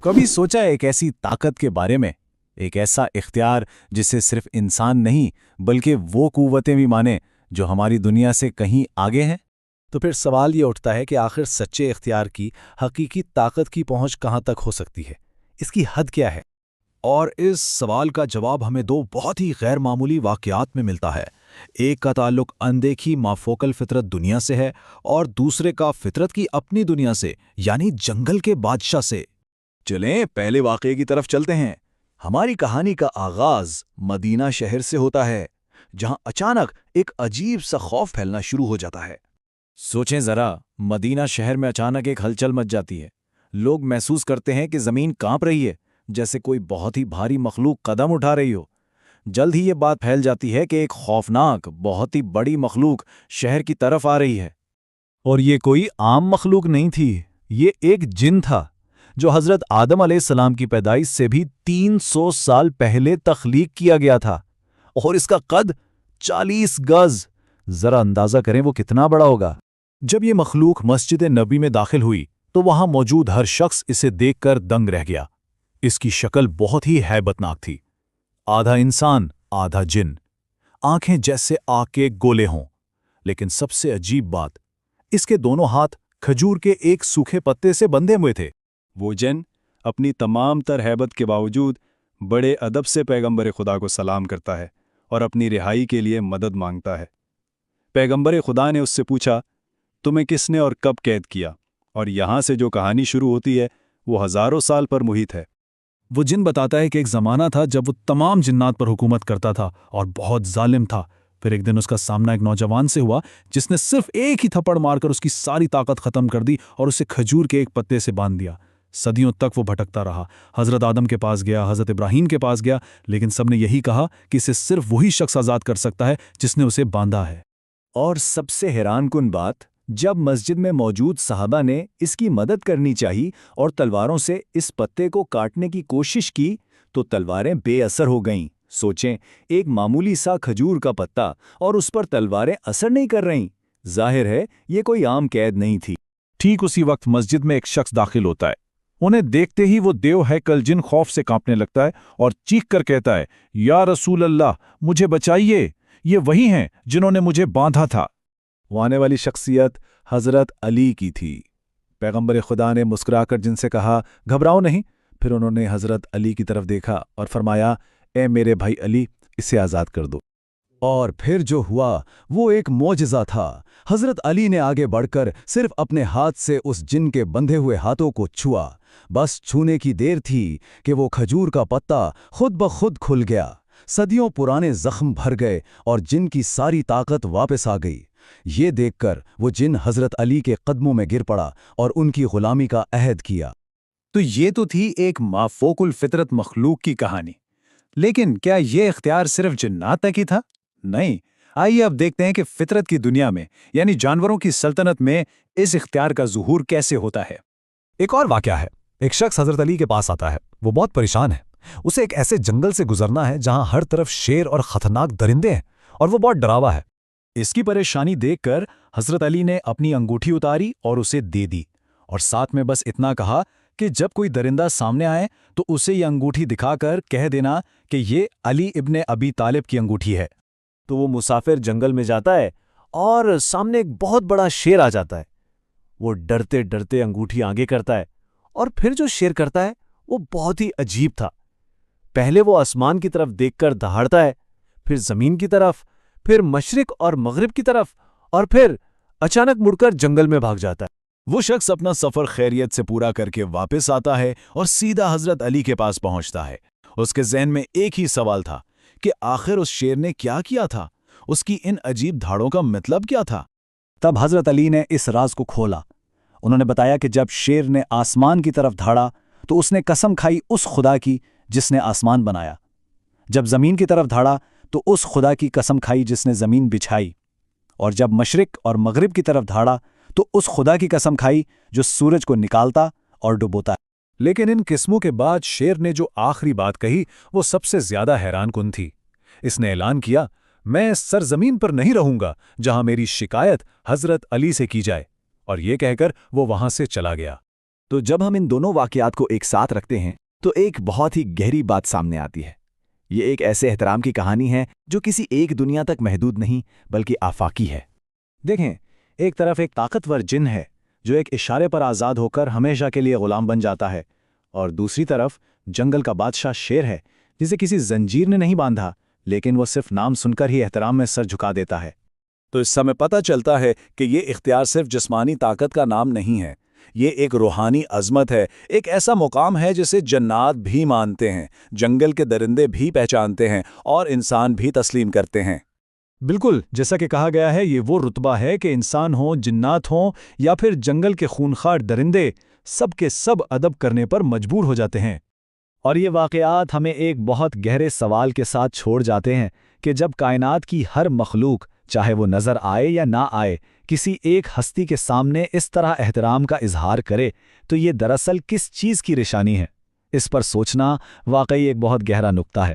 कभी सोचा है एक ऐसी ताकत के बारे में, एक ऐसा इख्तियार जिसे सिर्फ इंसान नहीं बल्कि वो कुव्वतें भी माने जो हमारी दुनिया से कहीं आगे हैं? तो फिर सवाल ये उठता है कि आखिर सच्चे इख्तियार की हकीकी ताकत की पहुंच कहां तक हो सकती है, इसकी हद क्या है? और इस सवाल का जवाब हमें दो बहुत ही गैर मामूली वाक़यात में मिलता है। एक का ताल्लुक अनदेखी माफोकल फितरत दुनिया से है और दूसरे का फितरत की अपनी दुनिया से, यानी जंगल के बादशाह से। चलें पहले वाक़ये की तरफ चलते हैं। हमारी कहानी का आगाज मदीना शहर से होता है, जहां अचानक एक अजीब सा खौफ फैलना शुरू हो जाता है। सोचें जरा, मदीना शहर में अचानक एक हलचल मच जाती है। लोग महसूस करते हैं कि जमीन कांप रही है, जैसे कोई बहुत ही भारी मखलूक कदम उठा रही हो। जल्द ही ये बात फैल जाती है कि एक खौफनाक, बहुत ही बड़ी मखलूक शहर की तरफ आ रही है। और ये कोई आम मखलूक नहीं थी, ये एक जिन था जो हज़रत आदम अलैहिस्सलाम की पैदाइश से भी 300 साल पहले तख्लीक किया गया था। और इसका कद 40 गज। जरा अंदाजा करें वो कितना बड़ा होगा। जब ये मखलूक मस्जिद नबी में दाखिल हुई तो वहां मौजूद हर शख्स इसे देखकर दंग रह गया। इसकी शक्ल बहुत ही हैबतनाक थी, आधा इंसान आधा जिन, आंखें जैसे आग के गोले हों। लेकिन सबसे अजीब बात, इसके दोनों हाथ खजूर के एक सूखे पत्ते से बंधे हुए थे। वो जिन अपनी तमाम तर हैबत के बावजूद बड़े अदब से पैगंबर खुदा को सलाम करता है और अपनी रिहाई के लिए मदद मांगता है। पैगंबर खुदा ने उससे पूछा, तुम्हें किसने और कब कैद किया? और यहाँ से जो कहानी शुरू होती है वो हज़ारों साल पर मुहित है। वो जिन बताता है कि एक ज़माना था जब वो तमाम जिन्नात पर हुकूमत करता था और बहुत जालिम था। फिर एक दिन उसका सामना एक नौजवान से हुआ जिसने सिर्फ एक ही थप्पड़ मारकर उसकी सारी ताकत ख़त्म कर दी और उसे खजूर के एक पत्ते से बांध दिया। सदियों तक वो भटकता रहा। हज़रत आदम के पास गया, हज़रत इब्राहीम के पास गया, लेकिन सबने यही कहा कि इसे सिर्फ वही शख्स आज़ाद कर सकता है जिसने उसे बांधा है। और सबसे हैरानकुन बात, जब मस्जिद में मौजूद सहाबा ने इसकी मदद करनी चाहिए और तलवारों से इस पत्ते को काटने की कोशिश की तो तलवारें बेअसर हो गईं। सोचें, एक मामूली सा खजूर का पत्ता और उस पर तलवारें असर नहीं कर रहीं। जाहिर है ये कोई आम कैद नहीं थी। ठीक उसी वक्त मस्जिद में एक शख्स दाखिल होता है। उन्हें देखते ही वो देव हैकल जिन खौफ से कांपने लगता है और चीख कर कहता है, या रसूल अल्लाह, मुझे बचाइए, ये वही हैं जिन्होंने मुझे बांधा था। वो आने वाली शख्सियत हज़रत अली की थी। पैगंबर खुदा ने मुस्कुराकर जिनसे कहा, घबराओ नहीं। फिर उन्होंने हज़रत अली की तरफ देखा और फरमाया, ए मेरे भाई अली, इसे आज़ाद कर दो। और फिर जो हुआ वो एक मोजज़ा था। हज़रत अली ने आगे बढ़कर सिर्फ अपने हाथ से उस जिन के बंधे हुए हाथों को छुआ। बस छूने की देर थी कि वो खजूर का पत्ता खुद ब खुद खुल गया। सदियों पुराने जख्म भर गए और जिन की सारी ताकत वापस आ गई। ये देखकर वो जिन हज़रत अली के कदमों में गिर पड़ा और उनकी गुलामी का अहद किया। तो ये तो थी एक माफोकुल फितरत मखलूक की कहानी। लेकिन क्या ये इख्तियार सिर्फ जिन्नात तक ही था? नहीं। आइए अब देखते हैं कि फितरत की दुनिया में, यानी जानवरों की सल्तनत में, इस इख्तियार का ज़ुहूर कैसे होता है। एक और वाक़या है। एक शख्स हज़रत अली के पास आता है। वो बहुत परेशान है। उसे एक ऐसे जंगल से गुजरना है जहां हर तरफ शेर और खतरनाक दरिंदे हैं और वो बहुत डरावा है। इसकी परेशानी देखकर हज़रत अली ने अपनी अंगूठी उतारी और उसे दे दी, और साथ में बस इतना कहा कि जब कोई दरिंदा सामने आए तो उसे ये अंगूठी दिखाकर कह देना कि ये अली इब्ने अबी तालिब की अंगूठी है। तो वो मुसाफिर जंगल में जाता है और सामने एक बहुत बड़ा शेर आ जाता है। वो डरते डरते अंगूठी आगे करता है और फिर जो शेर करता है वो बहुत ही अजीब था। पहले वो आसमान की तरफ देखकर दहाड़ता है, फिर जमीन की तरफ, फिर मशरिक और मगरिब की तरफ, और फिर अचानक मुड़कर जंगल में भाग जाता है। वो शख्स अपना सफ़र खैरियत से पूरा करके वापस आता है और सीधा हज़रत अली के पास पहुंचता है। उसके ज़हन में एक ही सवाल था कि आखिर उस शेर ने क्या किया था, उसकी इन अजीब धाड़ों का मतलब क्या था। तब हज़रत अली ने इस राज को खोला। उन्होंने बताया कि जब शेर ने आसमान की तरफ धाड़ा तो उसने कसम खाई उस खुदा की जिसने आसमान बनाया। जब ज़मीन की तरफ धाड़ा तो उस खुदा की कसम खाई जिसने ज़मीन बिछाई। और जब मशरिक और मगरिब की तरफ धाड़ा तो उस खुदा की कसम खाई जो सूरज को निकालता और डुबोता है। लेकिन इन किस्मों के बाद शेर ने जो आखिरी बात कही वो सबसे ज्यादा हैरानकुन थी। इसने ऐलान किया, मैं सरजमीन पर नहीं रहूंगा जहां मेरी शिकायत हज़रत अली से की जाए, और ये कहकर वो वहां से चला गया। تو جب ہم ان دونوں واقعات کو ایک ساتھ رکھتے ہیں تو ایک بہت ہی گہری بات سامنے آتی ہے۔ یہ ایک ایسے احترام کی کہانی ہے جو کسی ایک دنیا تک محدود نہیں بلکہ آفاقی ہے۔ دیکھیں، ایک طرف ایک طاقتور جن ہے جو ایک اشارے پر آزاد ہو کر ہمیشہ کے لیے غلام بن جاتا ہے، اور دوسری طرف جنگل کا بادشاہ شیر ہے جسے کسی زنجیر نے نہیں باندھا، لیکن وہ صرف نام سن کر ہی احترام میں سر جھکا دیتا ہے۔ تو اس سے پتہ چلتا ہے کہ یہ اختیار صرف جسمانی طاقت کا نام نہیں ہے، یہ ایک روحانی عظمت ہے، ایک ایسا مقام ہے جسے جنات بھی مانتے ہیں، جنگل کے درندے بھی پہچانتے ہیں اور انسان بھی تسلیم کرتے ہیں۔ بالکل، جیسا کہ کہا گیا ہے، یہ وہ رتبہ ہے کہ انسان ہوں، جنات ہوں یا پھر جنگل کے خونخوار درندے، سب کے سب ادب کرنے پر مجبور ہو جاتے ہیں۔ اور یہ واقعات ہمیں ایک بہت گہرے سوال کے ساتھ چھوڑ جاتے ہیں کہ جب کائنات کی ہر مخلوق، چاہے وہ نظر آئے یا نہ آئے، کسی ایک ہستی کے سامنے اس طرح احترام کا اظہار کرے تو یہ دراصل کس چیز کی نشانی ہے؟ اس پر سوچنا واقعی ایک بہت گہرا نقطہ ہے۔